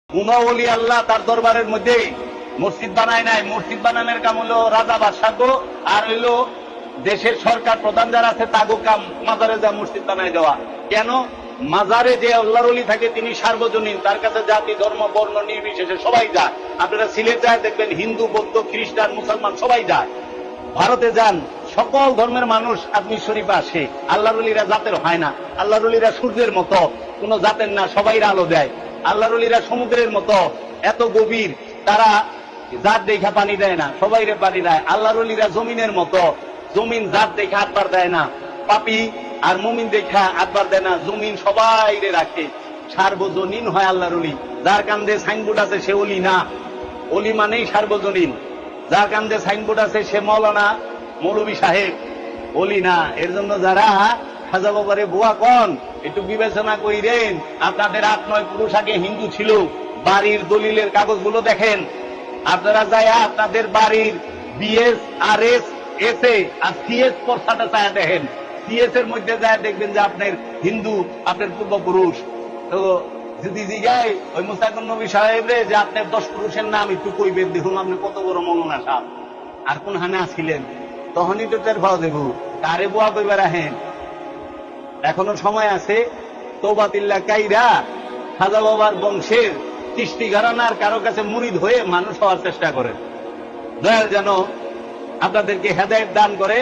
কোন ওলি আল্লাহ তার দরবারের মধ্যে মসজিদ বানায় নাই। মসজিদ বানানোর কাম হলো রাজা বাদশাহ আর হইলো দেশের সরকার প্রধান যারা আছে তাগো কাম মাজারে যা মসজিদ বানায় দেওয়া। কেন? মাজারে যে আল্লাহর ওলি থাকে তিনি সার্বজনীন, তার কাছে জাতি ধর্ম বর্ণ নির্বিশেষে সবাই যায়। আপনারা সিলেট যায় দেখবেন হিন্দু বৌদ্ধ খ্রিস্টান মুসলমান সবাই যায়। ভারতে যান সকল ধর্মের মানুষ আজমির শরীফে আসে। আল্লাহর ওলিরা জাতের হয় না। আল্লাহর ওলিরা সূর্যের মতো কোন জাতের না, সবাই আলো দেয়। আল্লাহর ওলিরা সমুদ্রের মতো এত গভীর, তারা জাত দেখা পানি দেয় না, সবাইরে পানি দেয়। আল্লাহর ওলিরা জমিনের মতো, জমিন জাত দেখে হাতবার দেয় না, পাপি আর মুমিন দেখা হাতবার দেয় না, জমিন সবাইরে রাখে। সার্বজনীন হয় আল্লাহর ওলি। যার কান্দে সাইনবোর্ড আছে সে ওলি না। ওলি মানেই সার্বজনীন। যার কান্দে সাইনবোর্ড আছে সে মৌলানা মৌলবী সাহেব, ওলি না। এর জন্য যারা খাজা বাবারে বুয়া কন একটু বিবেচনা করিলেন। আপনাদের 8-9 পুরুষ আগে হিন্দু ছিল। বাড়ির দলিলের কাগজগুলো দেখেন। আপনারা যায় আপনাদের বাড়ির বিএস আর এস এস এ আর সিএস পর্সাটা চায় দেখেন। সিএস এর মধ্যে যায় দেখবেন যে আপনার হিন্দু, আপনার পূর্বপুরুষ। তো যদি জিগায় ওই মুস্তাকুর নবী সাহেবরে যে আপনার 10 পুরুষের নাম একটু কইবেন, দেখুন আপনি কত বড় মৌলানা সাহেব আর কোন হানে আসছিলেন, তখনই তো টের পাওয়া দেব কারে বুয়া কইবার আহেন। এখনো সময় আছে। তওবাতিল্লা কাইরা খাজা বাবার বংশের চিশতি ঘরানার কারো কাছে মুরিদ হয়ে মানুষ হওয়ার চেষ্টা করেন। দয়াল যেন আপনাদেরকে হেদায়েত দান করে।